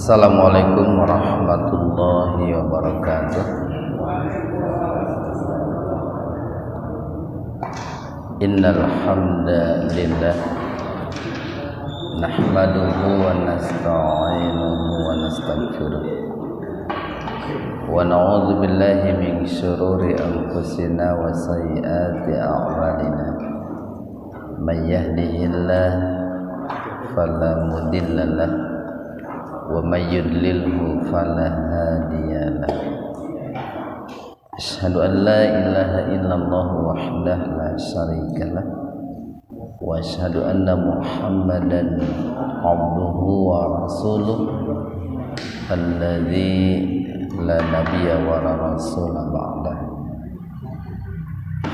Assalamualaikum warahmatullahi wabarakatuh. Innal hamdalillah nahmaduhu wa nasta'inuhu wa nastaghfiruh wa na'udzu billahi min syururi anfusina wa sayyiati a'malina. May yahdihillahu fala mudilla lahu wa may yudlilhu fala hadiyalah. Asyhadu an la ilaha illallah wahdahu la syarikalah wa asyhadu anna Muhammadan abduhu wa rasuluh alladzi la nabiyya wa la rasula ba'dah.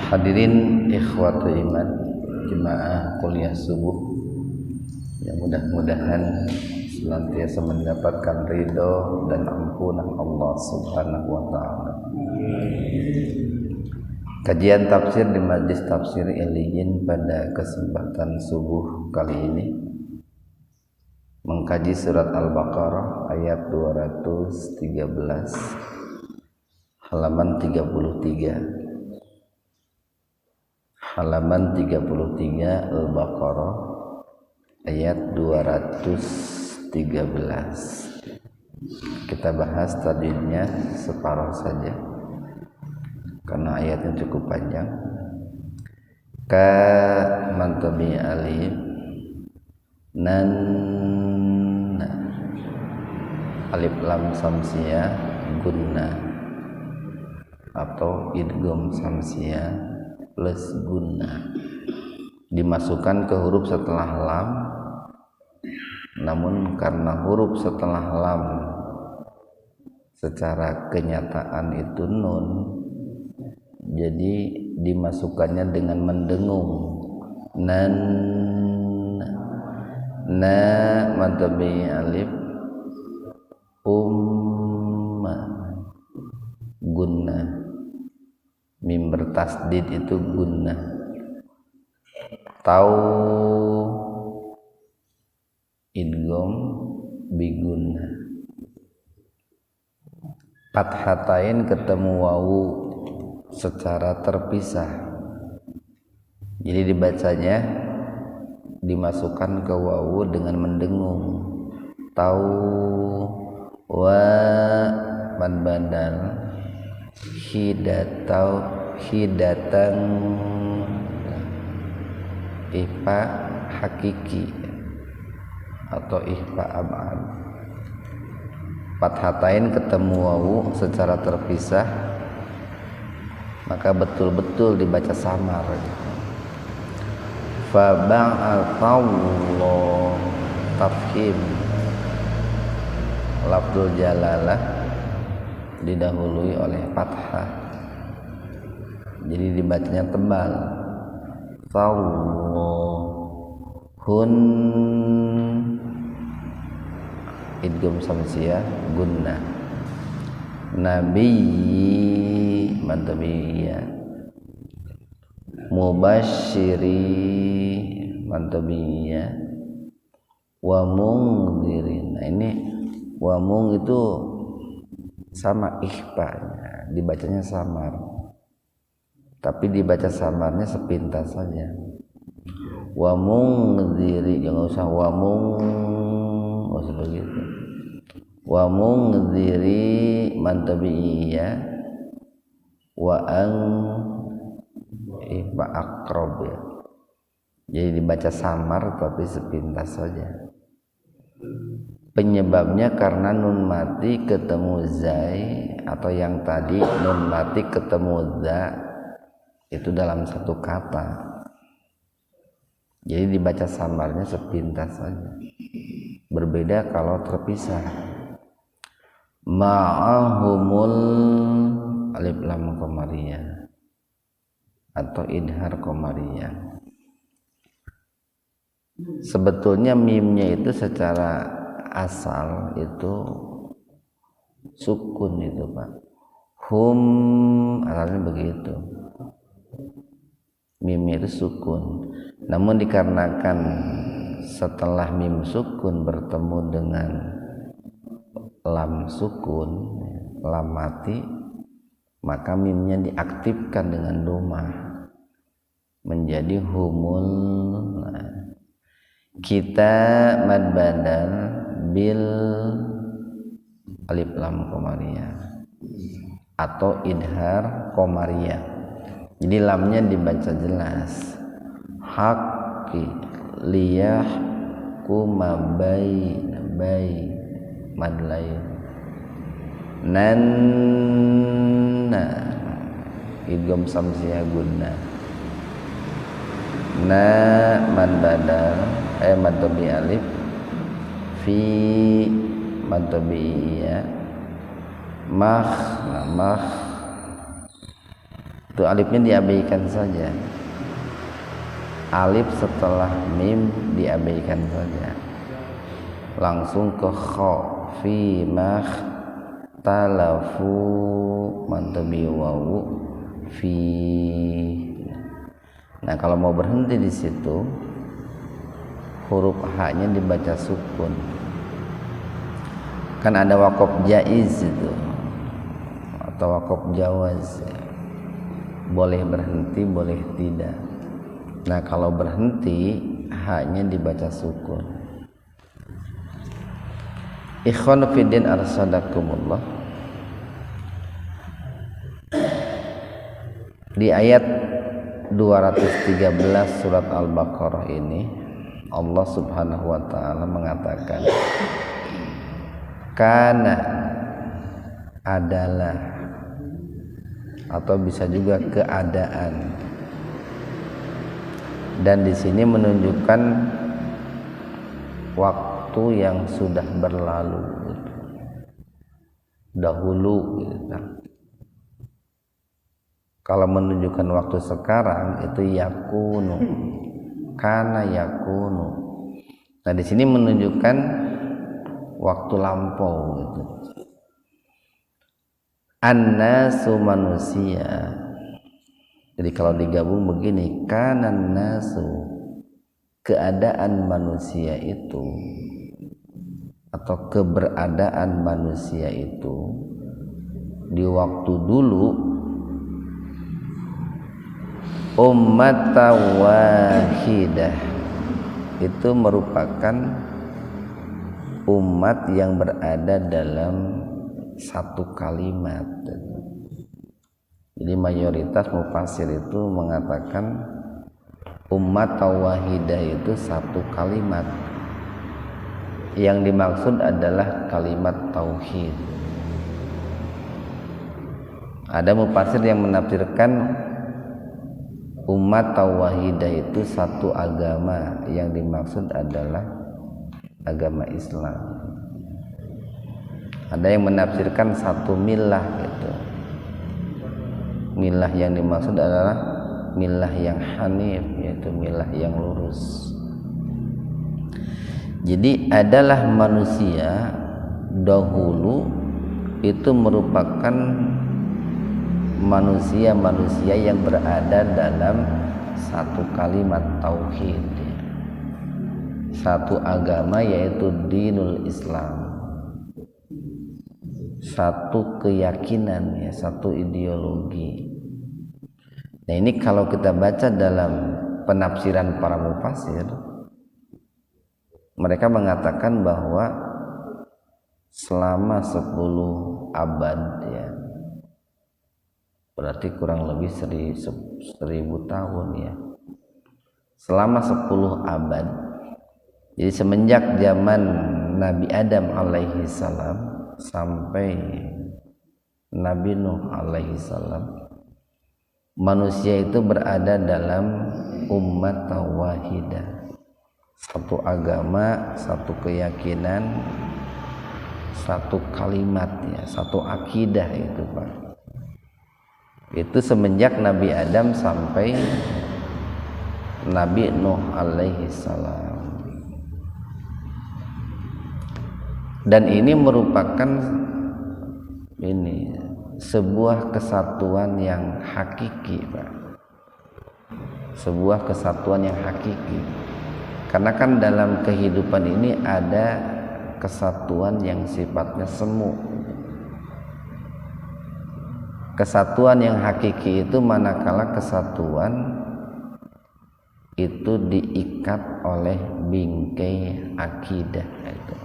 Hadirin ikhwatu iman jemaah kuliah subuh yang mudah-mudahan senantiasa mendapatkan ridho dan ampunan Allah Subhanahu wa taala. Kajian tafsir di Majlis Tafsir Iliyin pada kesempatan subuh kali ini mengkaji surat Al-Baqarah ayat 213 halaman 33. Halaman 33 Al-Baqarah ayat 213. Kita bahas tadinya separuh saja karena ayatnya cukup panjang. Ka mantabi alif nan alif lam samsiyah gunna atau idgham samsiyah plus gunna dimasukkan ke huruf setelah lam, namun karena huruf setelah lam secara kenyataan itu nun, jadi dimasukkannya dengan mendengung. Nan na matabi alif gunna, mim bertasdid itu gunna. Tau idgham bigunna. Fathatain ketemu wawu secara terpisah, jadi dibacanya dimasukkan ke wawu dengan mendengung. Tau wa man badal hidatau hidatan ihfa hakiki atau ihfa ab'ad. Fathatain ketemu wawu secara terpisah, maka betul-betul dibaca samar. Fa ba'athallahu tafhim, lafzul jalalah didahului oleh fathah, jadi dibacanya tebal. Hun idgham samsiyah gunna. Nabi mantabiyya mubasyiri mantabiyya wa mungdzirin. Nah ini wa mung itu sama ikhfanya, dibacanya samar, tapi dibaca samarnya sepintas saja. Wa mungdziri, jangan usah wa mung, enggak usah begitu. Wa mungdziri mantabiyya wa ang ihfa aqrab ya. Jadi dibaca samar tapi sepintas saja. Penyebabnya karena nun mati ketemu zai, atau yang tadi nun mati ketemu za itu dalam satu kata, jadi dibaca samarnya sepintas saja. Berbeda kalau terpisah. Ma'ahumul alif lam qamariyah atau idhar qamariyah. Sebetulnya mimnya itu secara asal itu sukun itu Pak. Hum asalnya begitu, mimnya itu sukun. Namun dikarenakan setelah mim sukun bertemu dengan lam sukun, lam mati, maka mimnya diaktifkan dengan doma menjadi humul. Kita mad badal bil alif lam qamariyah atau idhar qamariyah. Jadi lamnya dibaca jelas. Haqqi liyah kumabai mad lain. Nanna idgham samsiyah gunna. Na mad badal mad tabi alif fi mad tabi ya mah itu alifnya diabaikan saja, alif setelah mim diabaikan saja, langsung ke kha fi mah talafu mad tabi wawu fi. Nah, kalau mau berhenti di situ, huruf H-nya dibaca sukun. Kan ada waqaf jaiz itu atau waqaf jawaz. Boleh berhenti, boleh tidak. Nah, kalau berhenti, H-nya dibaca sukun. Ikhwan fiddin arsadakumullah. Di ayat 213 surat Al-Baqarah ini Allah Subhanahu wa taala mengatakan kana adalah, atau bisa juga keadaan, dan di sini menunjukkan waktu yang sudah berlalu dahulu gitu. Kalau menunjukkan waktu sekarang itu yakunu, kana yakunu. Nah, di sini menunjukkan waktu lampau gitu. An-nasu manusia. Jadi kalau digabung begini, kana nasu, keadaan manusia itu atau keberadaan manusia itu di waktu dulu ummatan wahidah, itu merupakan umat yang berada dalam satu kalimat. Jadi mayoritas mufassir itu mengatakan umat wahidah itu satu kalimat, yang dimaksud adalah kalimat tauhid. Ada mufassir yang menafsirkan umat wahidah itu satu agama, yang dimaksud adalah agama Islam. Ada yang menafsirkan satu milah gitu. Milah yang dimaksud adalah milah yang hanif, yaitu milah yang lurus. Jadi adalah manusia dahulu itu merupakan manusia-manusia yang berada dalam satu kalimat tauhid, satu agama, yaitu dinul Islam, satu keyakinan, ya, satu ideologi. Nah, ini kalau kita baca dalam penafsiran para mufassir, mereka mengatakan bahwa selama 10 abad, ya, berarti kurang lebih 1000 tahun, ya, selama 10 abad. Jadi semenjak zaman Nabi Adam alaihi salam sampai Nabi Nuh alaihi salam, manusia itu berada dalam ummat wahidah, satu agama, satu keyakinan, satu kalimat, ya, satu akidah itu, Pak. Itu semenjak Nabi Adam sampai Nabi Nuh alaihi salam. Dan ini merupakan sebuah kesatuan yang hakiki, Pak. Sebuah kesatuan yang hakiki. Karena kan dalam kehidupan ini ada kesatuan yang sifatnya semu. Kesatuan yang hakiki itu manakala kesatuan itu diikat oleh bingkai akidah, itu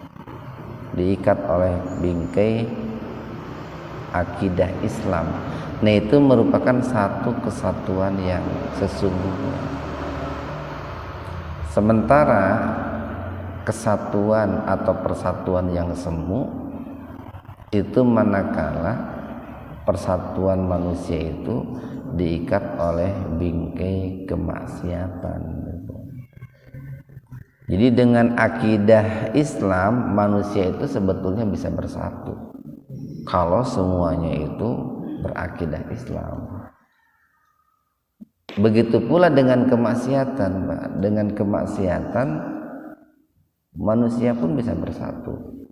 diikat oleh bingkai akidah Islam. Nah, itu merupakan satu kesatuan yang sesungguhnya. Sementara kesatuan atau persatuan yang semu itu manakala persatuan manusia itu diikat oleh bingkai kemaksiatan. Jadi dengan akidah Islam manusia itu sebetulnya bisa bersatu kalau semuanya itu berakidah Islam. Begitu pula dengan kemaksiatan, Pak. Dengan kemaksiatan manusia pun bisa bersatu.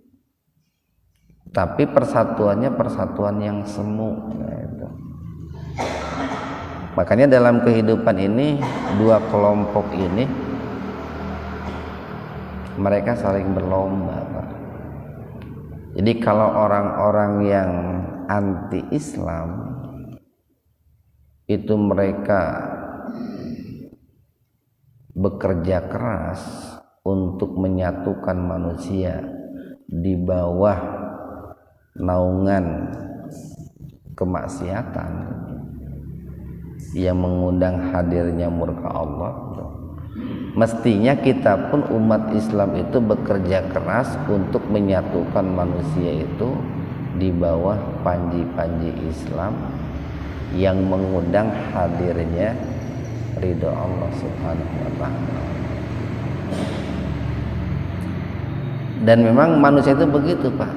Tapi persatuannya persatuan yang semu. Nah, itu. Makanya dalam kehidupan ini dua kelompok ini mereka saling berlomba, Pak. Jadi kalau orang-orang yang anti Islam itu mereka bekerja keras untuk menyatukan manusia di bawah naungan kemaksiatan yang mengundang hadirnya murka Allah. Mestinya kita pun umat Islam itu bekerja keras untuk menyatukan manusia itu di bawah panji-panji Islam yang mengundang hadirnya ridho Allah Subhanahu wa ta'ala. Dan memang manusia itu begitu, Pak.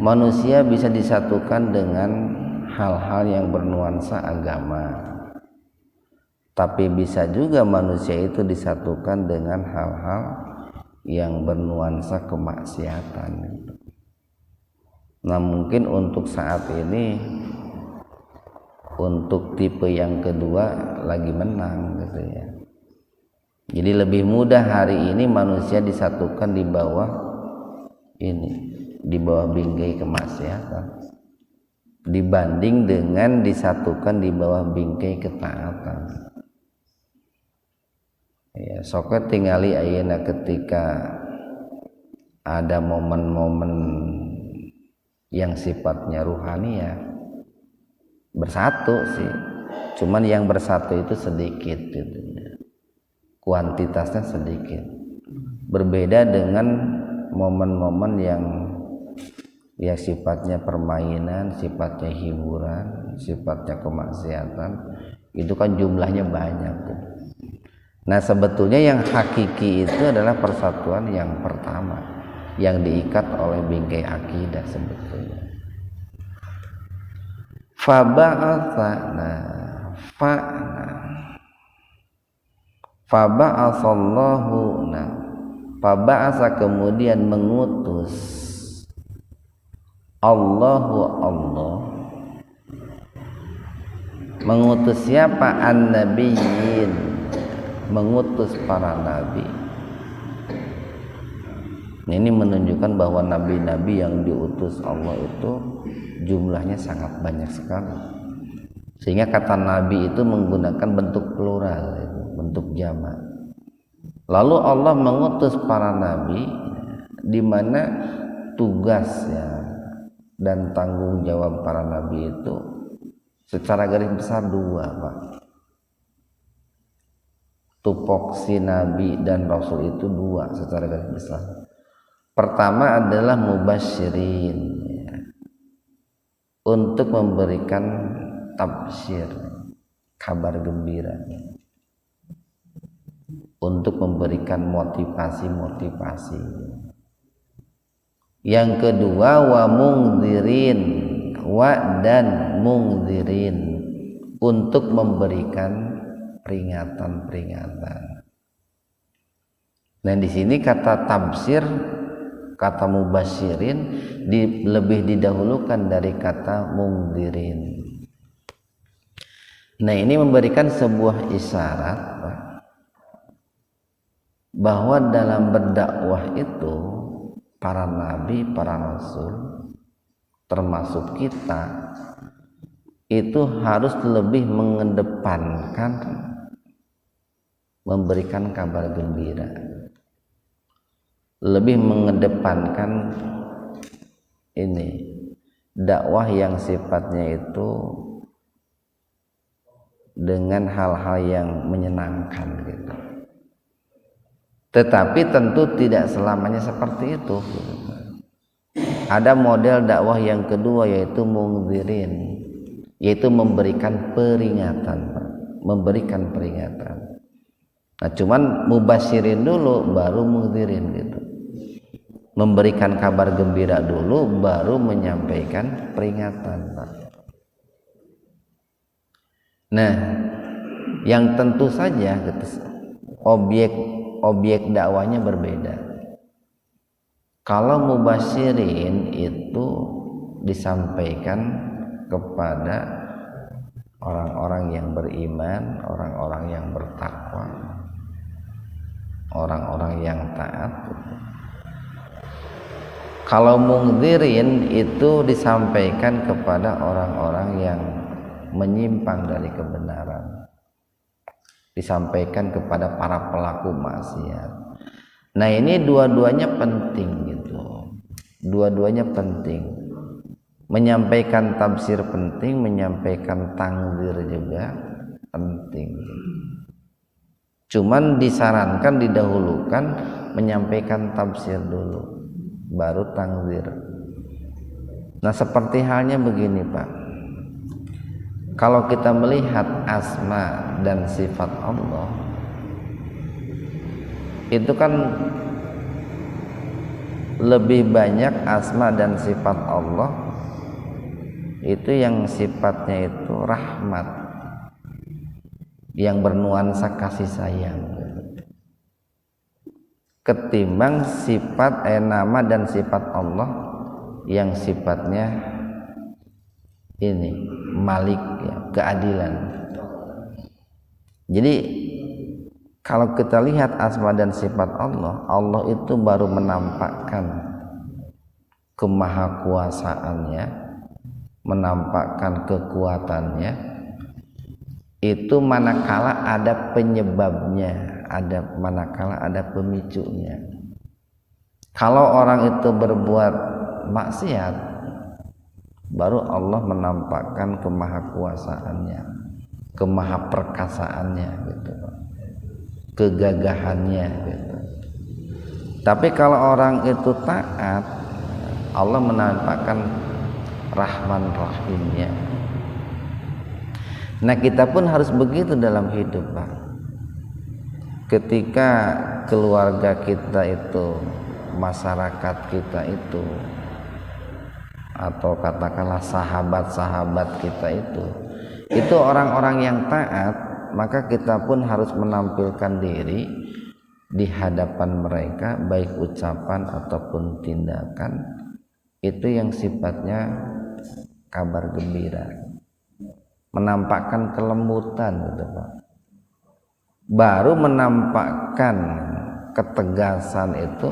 Manusia bisa disatukan dengan hal-hal yang bernuansa agama, tapi bisa juga manusia itu disatukan dengan hal-hal yang bernuansa kemaksiatan. Nah, mungkin untuk saat ini untuk tipe yang kedua lagi menang gitu ya. Jadi lebih mudah hari ini manusia disatukan di bawah ini, di bawah bingkai kemaksiatan dibanding dengan disatukan di bawah bingkai ketaatan. Ya, soket tingali ayeuna ketika ada momen-momen yang sifatnya ruhani ya bersatu sih, cuman yang bersatu itu sedikit gitu. Kuantitasnya sedikit, berbeda dengan momen-momen yang ya sifatnya permainan, sifatnya hiburan, sifatnya kemaksiatan, itu kan jumlahnya banyak. Nah, sebetulnya yang hakiki itu adalah persatuan yang pertama yang diikat oleh bingkai akidah sebetulnya. Faba'asallahu faba'asa kemudian mengutus Allah mengutus siapa? An-nabiyyin, mengutus para nabi. Ini menunjukkan bahwa nabi-nabi yang diutus Allah itu jumlahnya sangat banyak sekali, sehingga kata nabi itu menggunakan bentuk plural, bentuk jamak. Lalu Allah mengutus para nabi di mana tugasnya dan tanggung jawab para nabi itu secara garis besar dua, Pak. Tupoksi nabi dan rasul itu dua secara garis besar. Pertama adalah mubasyirin, untuk memberikan tabsyir, kabar gembira, untuk memberikan motivasi. Yang kedua wa mungdzirin, wa dan mungdzirin, untuk memberikan peringatan. Nah, di sini kata tabsir, kata mubasyirin lebih didahulukan dari kata mungdzirin. Nah, ini memberikan sebuah isyarat, Pak, bahwa dalam berdakwah itu para nabi, para rasul termasuk kita itu harus lebih mengedepankan memberikan kabar gembira, lebih mengedepankan ini dakwah yang sifatnya itu dengan hal-hal yang menyenangkan gitu. Tetapi tentu tidak selamanya seperti itu. Ada model dakwah yang kedua yaitu mungdzirin, yaitu memberikan peringatan, memberikan peringatan. Nah, cuman mubasyirin dulu baru mungdzirin gitu. Memberikan kabar gembira dulu baru menyampaikan peringatan, Pak. Nah, yang tentu saja gitu, objek dakwahnya berbeda. Kalau mubasyirin itu disampaikan kepada orang-orang yang beriman, orang-orang yang bertakwa, orang-orang yang taat. Kalau mungdzirin itu disampaikan kepada orang-orang yang menyimpang dari kebenaran, disampaikan kepada para pelaku maksiat. Nah, ini dua-duanya penting gitu. Dua-duanya penting. Menyampaikan tafsir penting, menyampaikan takzir juga penting. Cuman disarankan didahulukan menyampaikan tafsir dulu, baru takzir. Nah, seperti halnya begini, Pak. Kalau kita melihat asma dan sifat Allah, itu kan lebih banyak asma dan sifat Allah itu yang sifatnya itu rahmat, yang bernuansa kasih sayang, ketimbang sifat nama dan sifat Allah yang sifatnya ini malik, ya, keadilan. Jadi kalau kita lihat asma dan sifat Allah, Allah itu baru menampakkan kemahakuasaannya, menampakkan kekuatannya itu manakala ada penyebabnya, manakala ada pemicunya. Kalau orang itu berbuat maksiat, baru Allah menampakkan kemahakuasaannya, kemahaperkasaannya gitu, kegagahannya gitu. Tapi kalau orang itu taat, Allah menampakkan Rahman Rahimnya. Nah, kita pun harus begitu dalam hidup, Pak. Ketika keluarga kita itu, masyarakat kita itu, atau katakanlah sahabat-sahabat kita itu orang-orang yang taat, maka kita pun harus menampilkan diri di hadapan mereka, baik ucapan ataupun tindakan itu yang sifatnya kabar gembira, menampakkan kelembutan gitu, Pak. Baru menampakkan ketegasan itu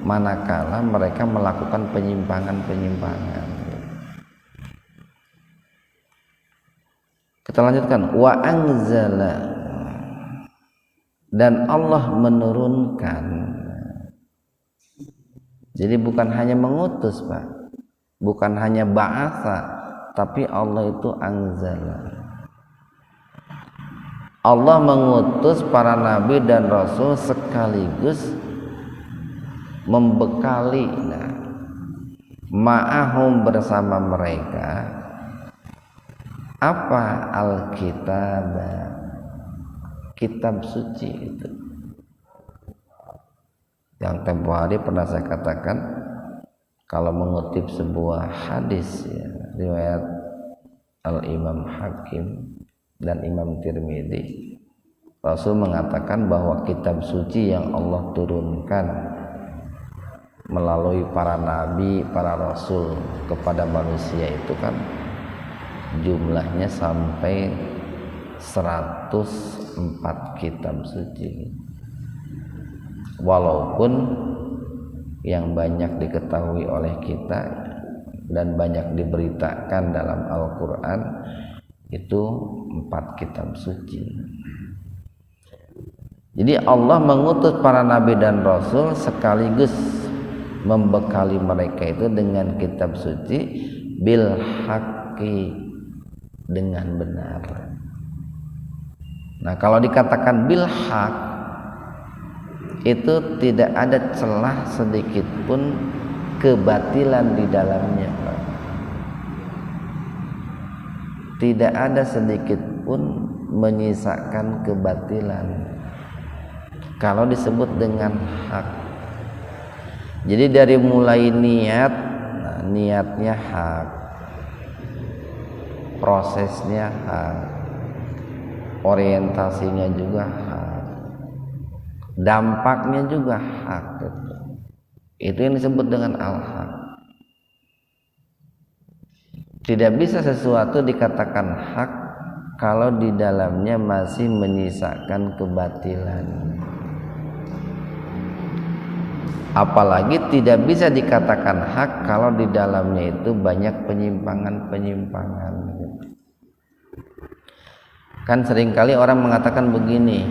manakala mereka melakukan penyimpangan-penyimpangan. Kita lanjutkan, wa anzala, dan Allah menurunkan. Jadi bukan hanya mengutus, Pak, bukan hanya ba'atsa, tapi Allah itu anzala. Allah mengutus para nabi dan rasul sekaligus membekali ma'ahum bersama mereka apa Alkitab, kitab suci itu. Yang tempo hari pernah saya katakan, kalau mengutip sebuah hadis ya, riwayat Al-Imam Hakim dan Imam Tirmidzi, Rasul mengatakan bahwa kitab suci yang Allah turunkan melalui para nabi, para rasul kepada manusia itu kan jumlahnya sampai 104 kitab suci. walaupun yang banyak diketahui oleh kita dan banyak diberitakan dalam Al-Quran itu 4 kitab suci. Jadi Allah mengutus para nabi dan rasul sekaligus membekali mereka itu dengan kitab suci bil haqqi, dengan benar. Nah, kalau dikatakan bil haq itu tidak ada celah sedikit pun kebatilan di dalamnya. Tidak ada sedikit pun menyisakan kebatilan kalau disebut dengan hak. Jadi dari mulai niat, niatnya hak, prosesnya hak, orientasinya juga hak, dampaknya juga hak. Itu yang disebut dengan al-haq. Tidak bisa sesuatu dikatakan hak kalau di dalamnya masih menyisakan kebatilan. Apalagi tidak bisa dikatakan hak kalau di dalamnya itu banyak penyimpangan-penyimpangan. Kan seringkali orang mengatakan begini,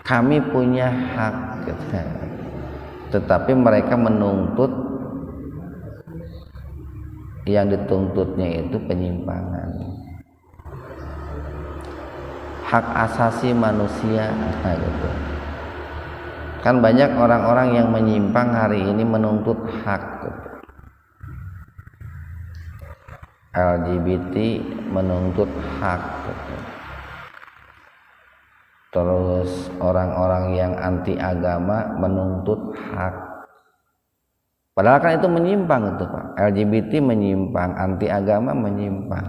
kami punya hak, tetapi mereka menuntut yang dituntutnya itu penyimpangan. Hak asasi manusia, nah gitu. Kan banyak orang-orang yang menyimpang hari ini menuntut hak gitu. LGBT menuntut hak gitu. Terus orang-orang yang anti agama menuntut hak. Padahal kan itu menyimpang itu, Pak. LGBT menyimpang, anti agama menyimpang.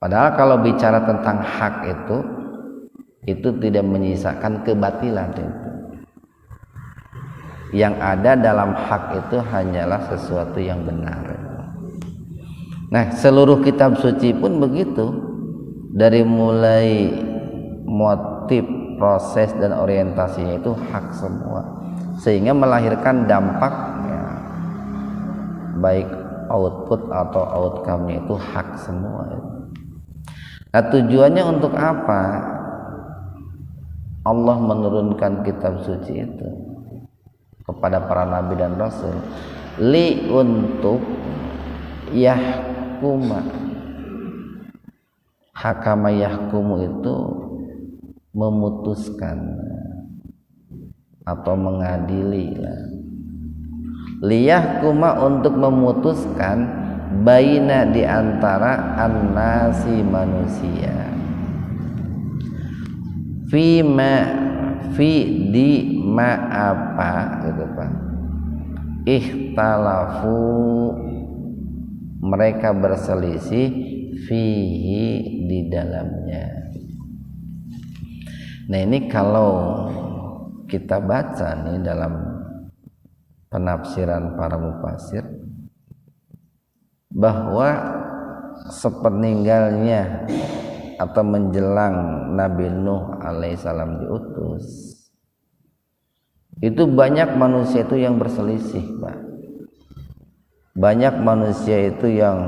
Padahal kalau bicara tentang hak itu tidak menyisakan kebatilan itu. Yang ada dalam hak itu hanyalah sesuatu yang benar. Nah, seluruh kitab suci pun begitu. Dari mulai motif, proses dan orientasinya itu hak semua. Sehingga melahirkan dampaknya, baik output atau outcome-nya itu hak semua. Nah, tujuannya untuk apa Allah menurunkan kitab suci itu kepada para nabi dan rasul? Li, untuk yahkuma. Hakama yahkumu itu memutuskan atau mengadili. Liyahkuma, untuk memutuskan baina, di antara annasi, manusia, fi di ma, apa gitu Pak, ikhtalafu, mereka berselisih, fihi, di dalamnya. Nah, ini kalau kita baca nih dalam penafsiran para mufasir, bahwa sepeninggalnya atau menjelang Nabi Nuh alaihissalam diutus, itu banyak manusia itu yang berselisih, Pak. Banyak manusia itu yang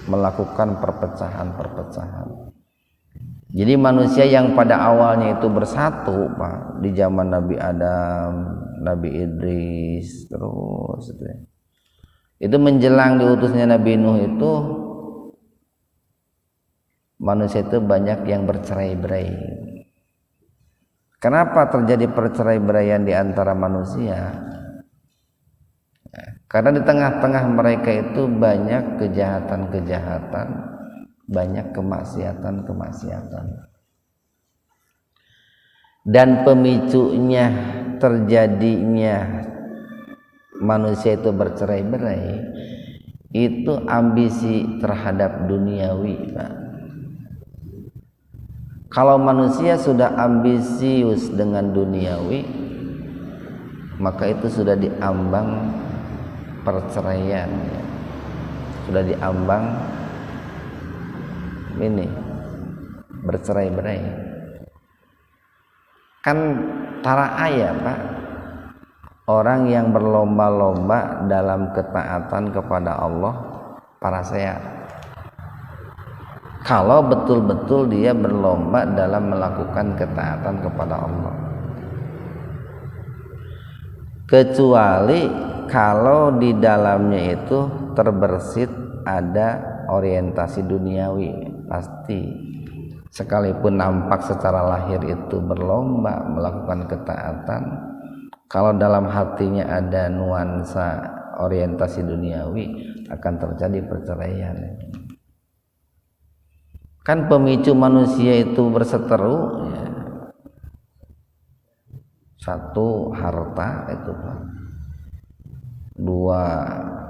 melakukan perpecahan-perpecahan. Jadi manusia yang pada awalnya itu bersatu, Pak, di zaman Nabi Adam, Nabi Idris, terus itu menjelang diutusnya Nabi Nuh itu manusia itu banyak yang bercerai-berai. Kenapa terjadi percerai-beraian di antara manusia? Karena di tengah-tengah mereka itu banyak kejahatan-kejahatan, banyak kemaksiatan-kemaksiatan. Dan pemicunya terjadinya manusia itu bercerai-berai itu ambisi terhadap duniawi, Pak. Kalau manusia sudah ambisius dengan duniawi, maka itu sudah diambang perceraian, sudah diambang ini bercerai-berai. Kan tara aya Pak orang yang berlomba-lomba dalam ketaatan kepada Allah para saya. Kalau betul-betul dia berlomba dalam melakukan ketaatan kepada Allah. Kecuali kalau di dalamnya itu terbersit ada orientasi duniawi, pasti sekalipun nampak secara lahir itu berlomba melakukan ketaatan, kalau dalam hatinya ada nuansa orientasi duniawi akan terjadi perceraian. Kan pemicu manusia itu berseteru ya. Satu harta itu Pak, dua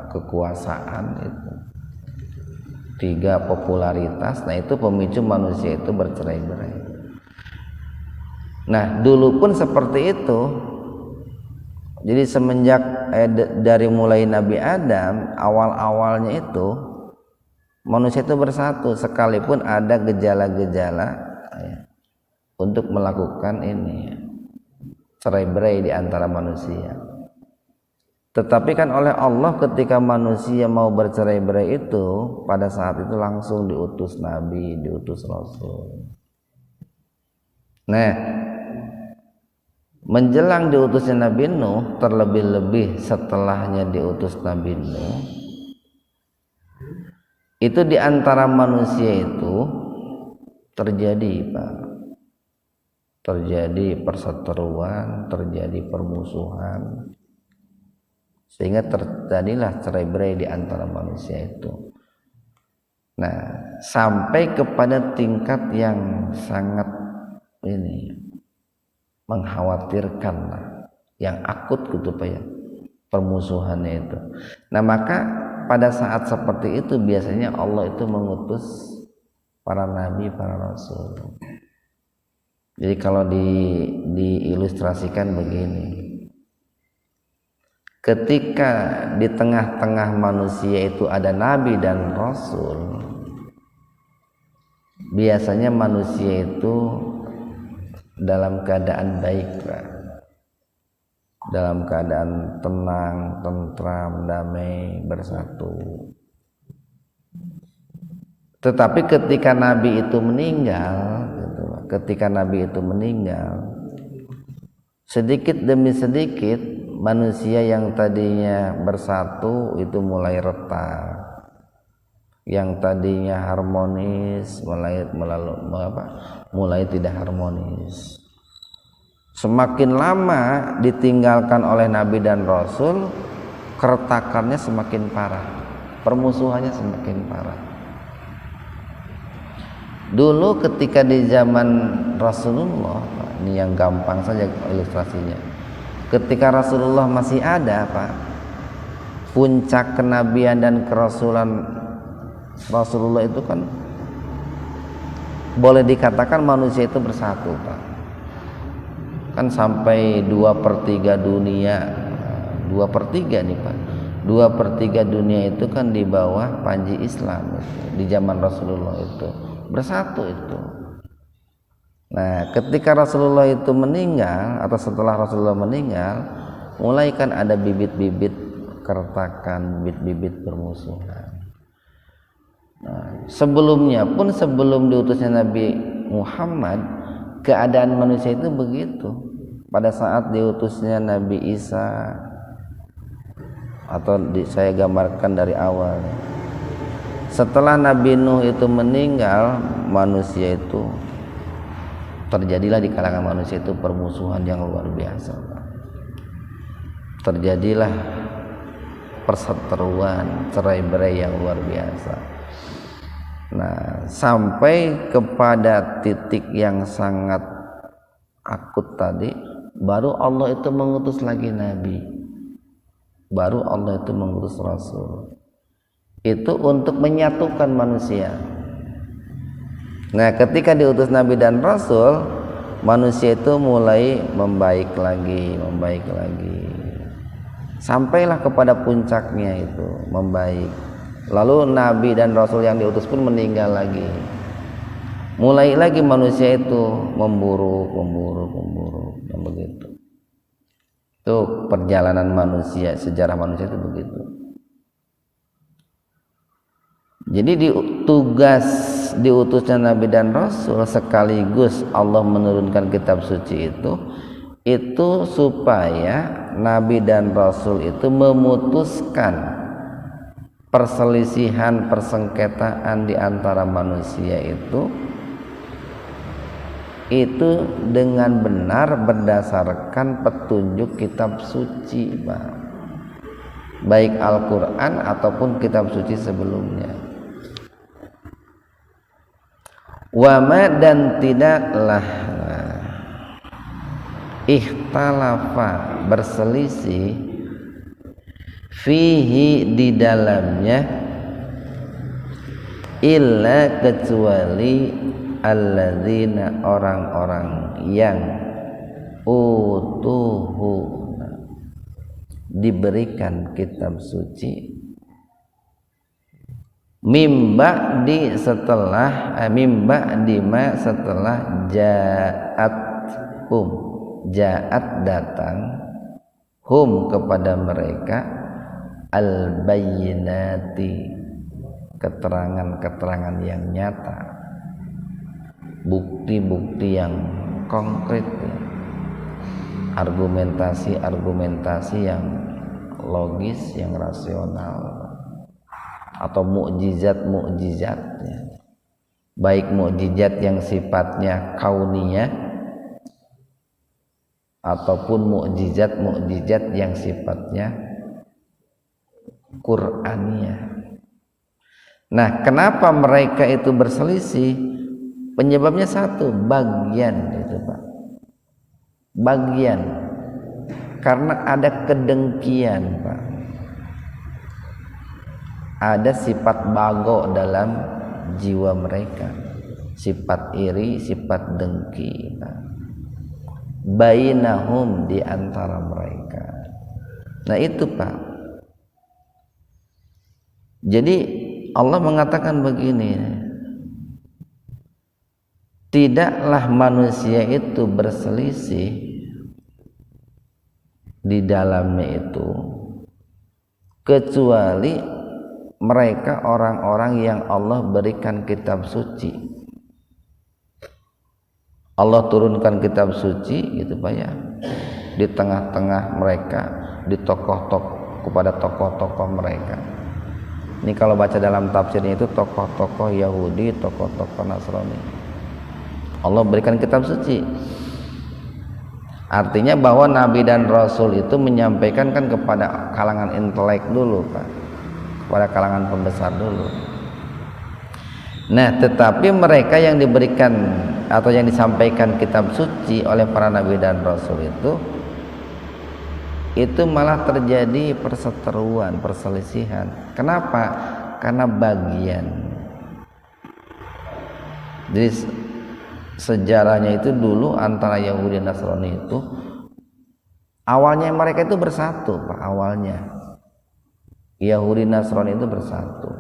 kekuasaan itu, tiga popularitas. Nah itu pemicu manusia itu bercerai-berai. Nah dulu pun seperti itu. Jadi semenjak dari mulai Nabi Adam, awal-awalnya itu manusia itu bersatu sekalipun ada gejala-gejala ya, untuk melakukan ini cerai-berai di antara manusia. Tetapi kan oleh Allah ketika manusia mau bercerai-berai itu pada saat itu langsung diutus Nabi, diutus Rasul. Nah, menjelang diutusnya Nabi Nuh, terlebih-lebih setelahnya diutus Nabi Nuh, itu di antara manusia itu terjadi Pak, terjadi perseteruan, terjadi permusuhan, sehingga terjadilah cerai-berai di antara manusia itu. Nah, sampai kepada tingkat yang sangat ini mengkhawatirkan lah, yang akut gitu Pak ya, permusuhannya itu. Nah maka pada saat seperti itu biasanya Allah itu mengutus para nabi, para rasul. Jadi kalau diilustrasikan begini, ketika di tengah-tengah manusia itu ada nabi dan rasul, biasanya manusia itu dalam keadaan baik Pak, dalam keadaan tenang, tentram, damai, bersatu. Tetapi ketika Nabi itu meninggal, ketika Nabi itu meninggal, sedikit demi sedikit manusia yang tadinya bersatu itu mulai retak, yang tadinya harmonis mulai tidak harmonis. Semakin lama ditinggalkan oleh Nabi dan Rasul, keretakannya semakin parah, permusuhannya semakin parah. Dulu ketika di zaman Rasulullah, ini yang gampang saja ilustrasinya, ketika Rasulullah masih ada Pak, puncak kenabian dan kerasulan Rasulullah itu kan boleh dikatakan manusia itu bersatu Pak. Kan sampai 2/3 dunia, 2/3 nih Pak, 2/3 dunia itu kan di bawah panji Islam itu, di zaman Rasulullah itu bersatu itu. Nah ketika Rasulullah itu meninggal atau setelah Rasulullah meninggal, mulai kan ada bibit-bibit keretakan, bibit-bibit permusuhan. Nah, sebelumnya pun, sebelum diutusnya Nabi Muhammad, keadaan manusia itu begitu. Pada saat diutusnya Nabi Isa, atau saya gambarkan dari awal, setelah Nabi Nuh itu meninggal, manusia itu terjadilah di kalangan manusia itu permusuhan yang luar biasa. Terjadilah perseteruan, cerai-berai yang luar biasa. Nah, sampai kepada titik yang sangat akut tadi, baru Allah itu mengutus lagi Nabi, baru Allah itu mengutus Rasul. Itu untuk menyatukan manusia. Nah, ketika diutus Nabi dan Rasul, manusia itu mulai membaik lagi, sampailah kepada puncaknya itu membaik. Lalu Nabi dan Rasul yang diutus pun meninggal lagi. Mulai lagi manusia itu memburuk. Itu perjalanan manusia, sejarah manusia itu begitu. Jadi tugas diutusnya Nabi dan Rasul sekaligus Allah menurunkan kitab suci itu supaya Nabi dan Rasul itu memutuskan perselisihan, persengketaan di antara manusia itu dengan benar berdasarkan petunjuk kitab suci, baik Al-Quran ataupun kitab suci sebelumnya. Wama dan tidaklah ikhtalafa berselisih fihi di dalamnya illa kecuali alladzina orang-orang yang utuhu diberikan kitab suci mimba di setelah jaat datang hum kepada mereka al bayyinati keterangan-keterangan yang nyata, bukti-bukti yang konkret, argumentasi yang logis, yang rasional, atau mukjizat baik mukjizat yang sifatnya kauniyah ataupun mukjizat yang sifatnya Qur'aniyah. Nah, kenapa mereka itu berselisih? Penyebabnya satu, bagian itu, Pak. Bagian. Karena ada kedengkian, Pak. Ada sifat bago dalam jiwa mereka, sifat iri, sifat dengki, bainahum di antara mereka. Nah itu, Pak. Jadi Allah mengatakan begini, tidaklah manusia itu berselisih di dalamnya itu kecuali mereka orang-orang yang Allah berikan kitab suci. Allah turunkan kitab suci gitu, Pak ya, di tengah-tengah mereka, di kepada tokoh-tokoh mereka. Ini kalau baca dalam tafsirnya itu tokoh-tokoh Yahudi, tokoh-tokoh Nasrani. Allah berikan kitab suci. Artinya bahwa Nabi dan Rasul itu menyampaikan kan kepada kalangan intelek dulu, Pak, kepada kalangan pembesar dulu. Nah, tetapi mereka yang diberikan atau yang disampaikan kitab suci oleh para Nabi dan Rasul itu malah terjadi perseteruan, perselisihan. Kenapa? Karena bagian. Jadi sejarahnya itu dulu antara Yahudi dan Nasrani itu awalnya mereka itu bersatu, Pak. Awalnya Yahudi Nasrani itu bersatu.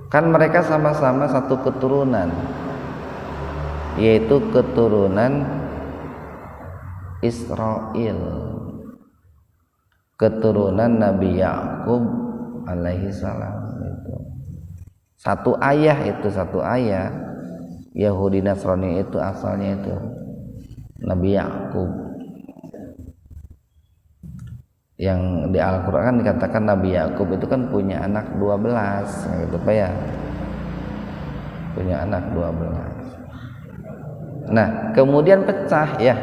Kan mereka sama-sama satu keturunan, yaitu keturunan Israel, keturunan Nabi Yakub alaihi salam. Itu satu ayah, Yahudi Nasrani itu asalnya itu Nabi Yakub. Yang di Al-Quran dikatakan Nabi Yakub itu kan punya anak 12 gitu, Pak ya, punya anak 12. Nah kemudian pecah ya.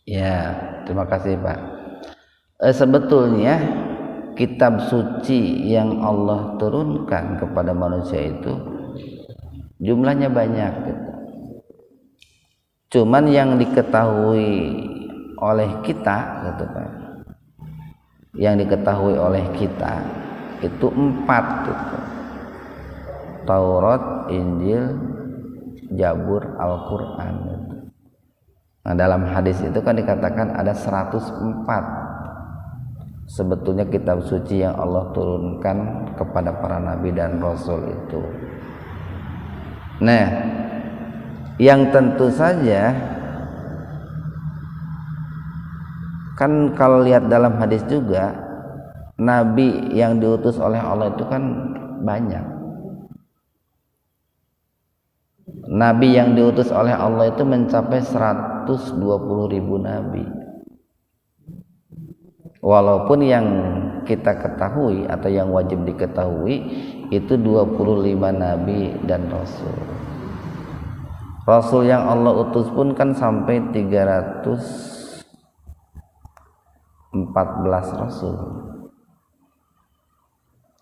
Ya, terima kasih, Pak. Sebetulnya kitab suci yang Allah turunkan kepada manusia itu jumlahnya banyak gitu. Cuman yang diketahui oleh kita gitu, Pak, yang diketahui oleh kita itu 4 gitu. Taurat, Taurat, Injil, Zabur, Al-Quran. Nah, dalam hadis itu kan dikatakan ada 104 sebetulnya kitab suci yang Allah turunkan kepada para nabi dan rasul itu. Nah, yang tentu saja kan kalau lihat dalam hadis juga, nabi yang diutus oleh Allah itu kan banyak. Nabi yang diutus oleh Allah itu mencapai 120.000 nabi. Walaupun yang kita ketahui atau yang wajib diketahui itu 25 nabi dan rasul. Rasul yang Allah utus pun kan sampai 314 rasul.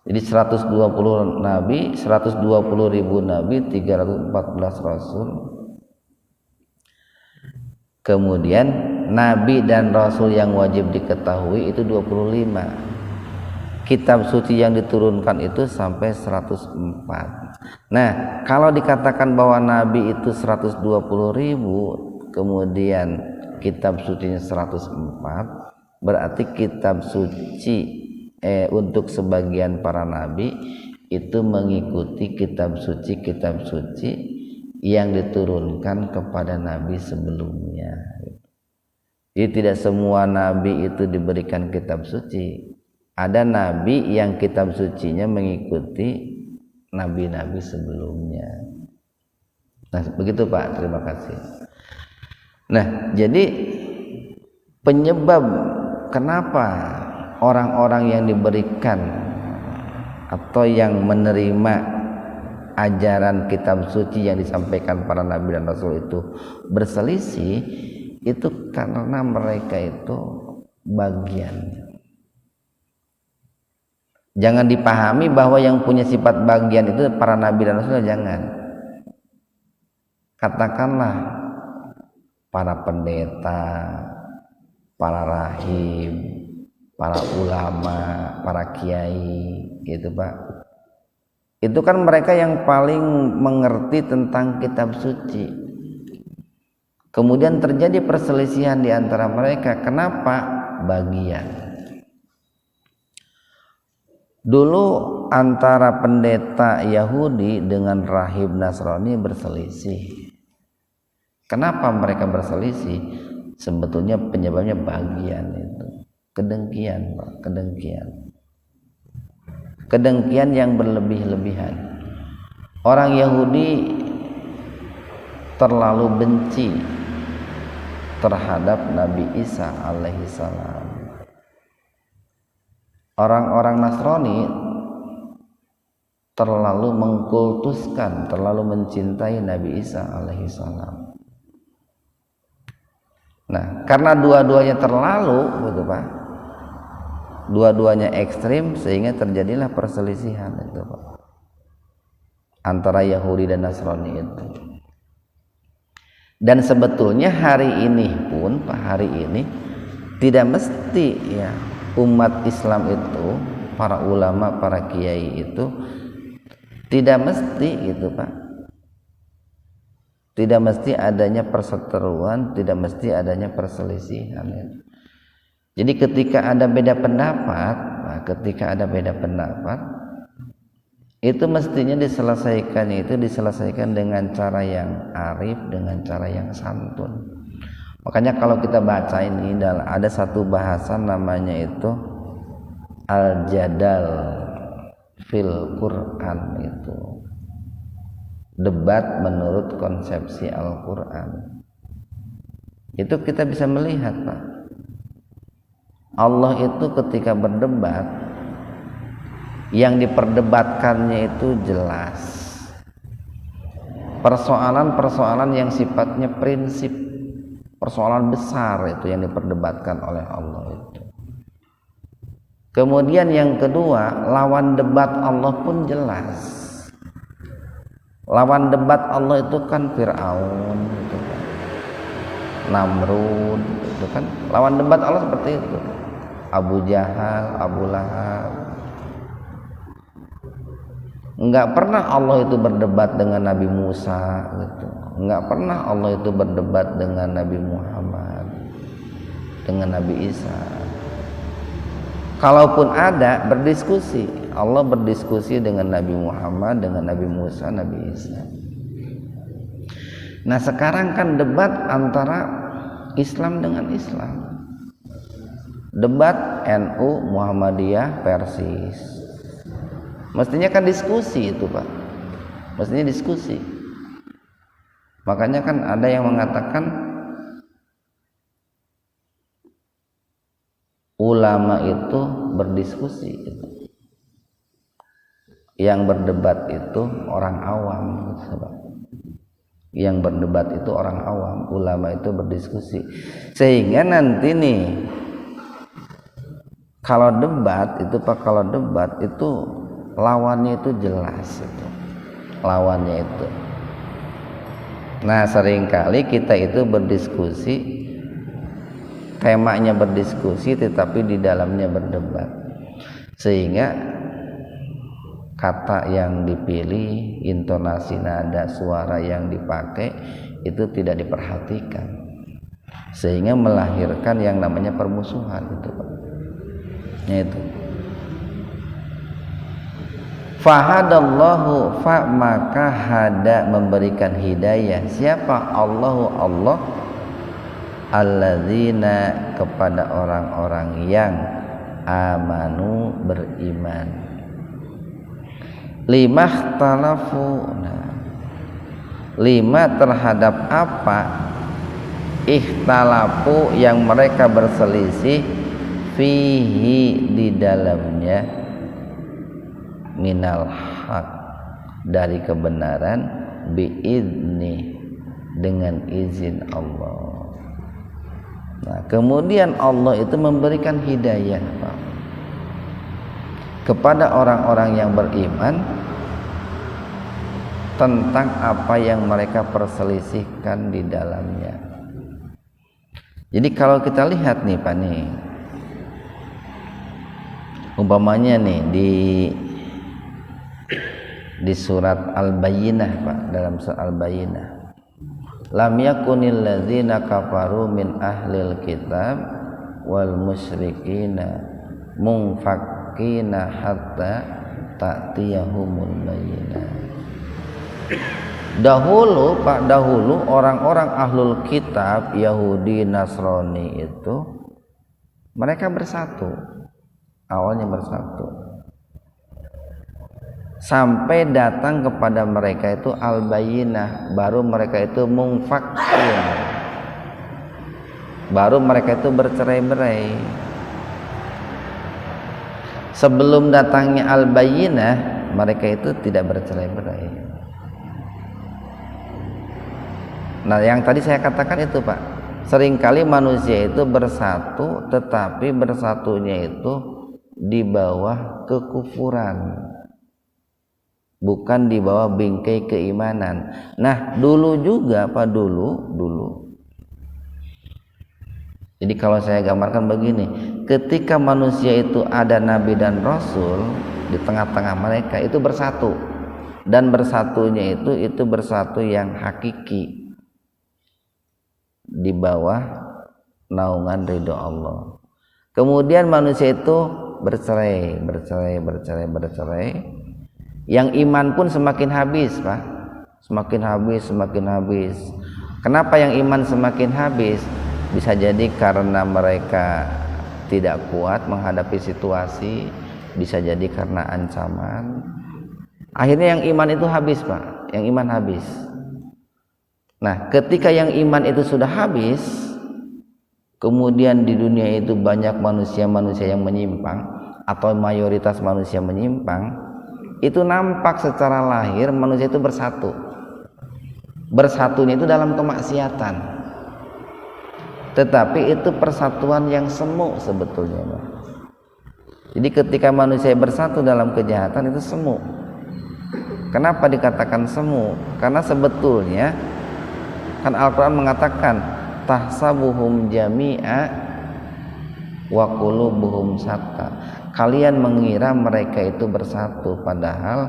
Jadi 120 nabi, 120.000 nabi, 314 rasul. Kemudian nabi dan rasul yang wajib diketahui itu 25. Kitab suci yang diturunkan itu sampai 104. Nah, kalau dikatakan bahwa nabi itu 120.000, kemudian kitab sucinya 104, berarti kitab suci untuk sebagian para nabi itu mengikuti kitab suci yang diturunkan kepada nabi sebelumnya. Jadi tidak semua nabi itu diberikan kitab suci. Ada nabi yang kitab sucinya mengikuti nabi-nabi sebelumnya. Nah, begitu Pak, terima kasih. Nah, jadi penyebab kenapa orang-orang yang diberikan atau yang menerima ajaran kitab suci yang disampaikan para nabi dan rasul itu berselisih, itu karena mereka itu bagian. Jangan dipahami bahwa yang punya sifat bagian itu para nabi dan rasul, jangan. Katakanlah para pendeta, para rahib, para ulama, para kiai, gitu Pak. Itu kan mereka yang paling mengerti tentang kitab suci. Kemudian terjadi perselisihan di antara mereka. Kenapa? Bagian. Dulu antara pendeta Yahudi dengan rahib Nasrani berselisih. Kenapa mereka berselisih? Sebetulnya penyebabnya bagian itu. Kedengkian, Pak, kedengkian yang berlebih-lebihan. Orang Yahudi terlalu benci terhadap Nabi Isa alaihi salam. Orang-orang Nasrani terlalu mengkultuskan, terlalu mencintai Nabi Isa alaihi salam. Nah, karena dua-duanya terlalu, gitu Pak, dua-duanya ekstrim, sehingga terjadilah perselisihan itu Pak, antara Yahudi dan Nasrani itu. Dan sebetulnya hari ini pun Pak, hari ini tidak mesti ya umat Islam itu, para ulama, para kiai itu tidak mesti gitu Pak, tidak mesti adanya perseteruan, tidak mesti adanya perselisihan ya. Jadi ketika ada beda pendapat, nah, itu mestinya diselesaikan dengan cara yang arif, dengan cara yang santun. Makanya kalau kita baca ini, ada satu bahasan namanya itu Al-Jadal fil Quran, itu debat menurut konsepsi Al-Quran. Itu kita bisa melihat Pak, Allah itu ketika berdebat, yang diperdebatkannya itu jelas persoalan-persoalan yang sifatnya prinsip, persoalan besar itu yang diperdebatkan oleh Allah itu. Kemudian yang kedua, lawan debat Allah pun jelas. Lawan debat Allah itu kan Fir'aun, gitu kan, Namrud, itu kan lawan debat Allah seperti itu. Abu Jahal, Abu Lahab. Enggak pernah Allah itu berdebat dengan Nabi Musa gitu. Enggak pernah Allah itu berdebat dengan Nabi Muhammad, dengan Nabi Isa. Kalaupun ada berdiskusi, Allah berdiskusi dengan Nabi Muhammad, dengan Nabi Musa, Nabi Isa. Nah sekarang kan debat antara Islam dengan Islam, debat NU, Muhammadiyah, Persis. Mestinya kan diskusi itu Pak, mestinya diskusi. Makanya kan ada yang mengatakan ulama itu berdiskusi gitu. Yang berdebat itu orang awam gitu, Pak. Yang berdebat itu orang awam, ulama itu berdiskusi. Sehingga nanti nih kalau debat itu Pak, kalau debat itu lawannya itu jelas itu. Lawannya itu. Nah, seringkali kita itu berdiskusi, temanya berdiskusi tetapi di dalamnya berdebat. Sehingga kata yang dipilih, intonasi nada suara yang dipakai itu tidak diperhatikan, sehingga melahirkan yang namanya permusuhan itu Pak. Itu fahadallahu fa maka hada memberikan hidayah siapa? Allah alladzina kepada orang-orang yang amanu beriman. Lima talafu, lima terhadap apa ikhtalafu yang mereka berselisih fihi di dalamnya minal haq dari kebenaran biidni dengan izin Allah. Nah kemudian Allah itu memberikan hidayah Pak, kepada orang-orang yang beriman tentang apa yang mereka perselisihkan di dalamnya. Jadi kalau kita lihat nih Pak nih, umpamanya nih di surat Al-Bayyinah Pak, dalam surat Al-Bayyinah, lam yakunil ladzina kafaru min ahlil kitab wal musyrikina munfakina hatta ta'tiyahumul bayyinah. Dahulu Pak, dahulu orang-orang ahlul kitab Yahudi Nasrani itu mereka bersatu, awalnya bersatu sampai datang kepada mereka itu al-bayyinah, baru mereka itu munfakin, baru mereka itu bercerai-berai. Sebelum datangnya al-bayyinah mereka itu tidak bercerai-berai. Nah yang tadi saya katakan itu Pak, seringkali manusia itu bersatu tetapi bersatunya itu di bawah kekufuran, bukan di bawah bingkai keimanan. Nah dulu juga Pak, dulu jadi kalau saya gambarkan begini, ketika manusia itu ada nabi dan rasul di tengah-tengah mereka itu bersatu, dan bersatunya itu bersatu yang hakiki di bawah naungan ridho Allah. Kemudian manusia itu bercerai. Yang iman pun semakin habis Pak, semakin habis. Kenapa yang iman semakin habis? Bisa jadi karena mereka tidak kuat menghadapi situasi, bisa jadi karena ancaman. Akhirnya yang iman itu habis Pak, yang iman habis. Nah ketika yang iman itu sudah habis, kemudian di dunia itu banyak manusia-manusia yang menyimpang atau mayoritas manusia menyimpang, itu nampak secara lahir manusia itu bersatu. Bersatunya itu dalam kemaksiatan, tetapi itu persatuan yang semu sebetulnya Pak. Jadi ketika manusia bersatu dalam kejahatan itu semu. Kenapa dikatakan semu? Karena sebetulnya kan Al-Quran mengatakan tahsabuhum jami'a wa qulubuhum syatta. Kalian mengira mereka itu bersatu, padahal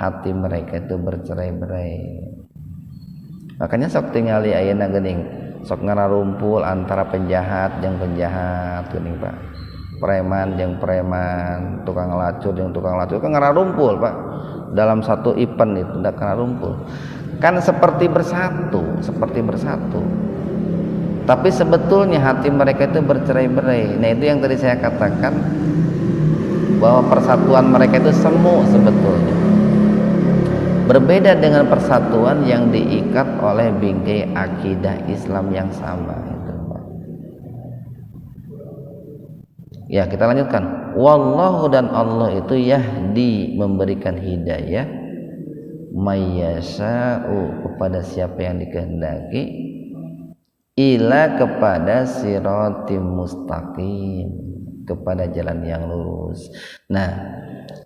hati mereka itu bercerai-berai. Makanya sok tingali ayeuna geuning sok ngararumpul antara penjahat jeung penjahat geuning Pak, preman jeung preman, tukang lacur jeung tukang lacur kan ngararumpul Pak dalam satu event itu ndak ngararumpul kan seperti bersatu tapi sebetulnya hati mereka itu bercerai-berai. Nah itu yang tadi saya katakan bahwa persatuan mereka itu semu sebetulnya berbeda dengan persatuan yang diikat oleh bingkai akidah Islam yang sama itu Pak. Ya kita lanjutkan. Wallahu dan Allah itu yahdi memberikan hidayah mayyasha'u kepada siapa yang dikehendaki ila kepada siratim mustaqim kepada jalan yang lurus. Nah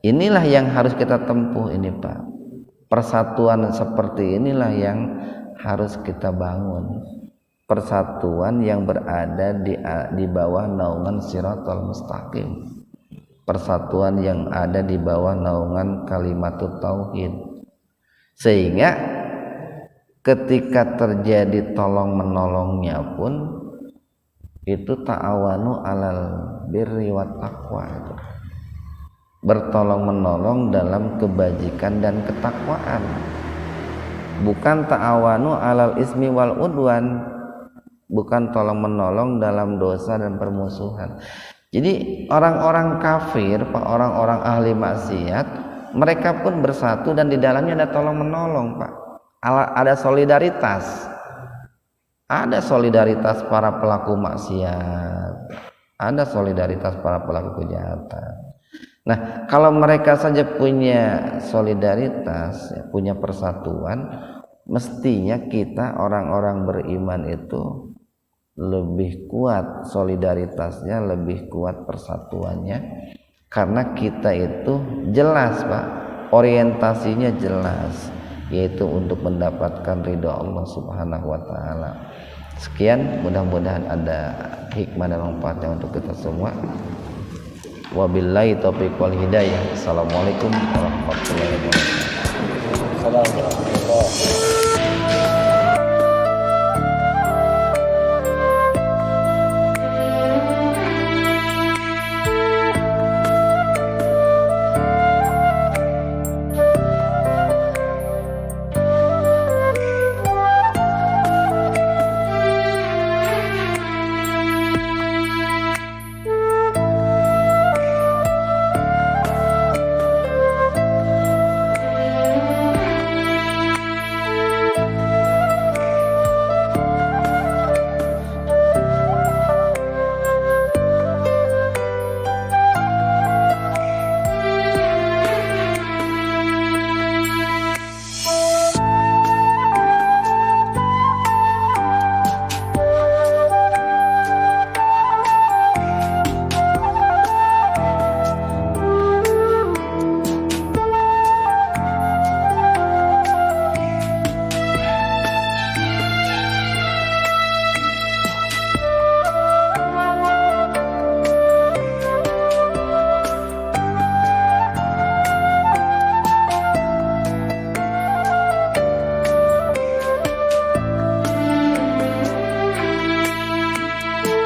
inilah yang harus kita tempuh ini Pak. Persatuan seperti inilah yang harus kita bangun. Persatuan yang berada di bawah naungan Shiratal Mustaqim. Persatuan yang ada di bawah naungan kalimatut tauhid. Sehingga ketika terjadi tolong menolongnya pun itu ta'awanu alal birri wat taqwa itu. Bertolong menolong dalam kebajikan dan ketakwaan, bukan ta'awanu alal ismi wal udwan, bukan tolong menolong dalam dosa dan permusuhan. Jadi orang-orang kafir, orang-orang ahli maksiat, mereka pun bersatu dan di dalamnya ada tolong menolong Pak, ada solidaritas, para pelaku maksiat, ada solidaritas para pelaku kejahatan. Nah, kalau mereka saja punya solidaritas, punya persatuan, mestinya kita orang-orang beriman itu lebih kuat solidaritasnya, lebih kuat persatuannya, karena kita itu jelas Pak, orientasinya jelas, yaitu untuk mendapatkan ridha Allah Subhanahu wa taala. Sekian, mudah-mudahan ada hikmah dan manfaatnya untuk kita semua. Wabillahi taufiq wal hidayah. Assalamualaikum warahmatullahi wabarakatuh.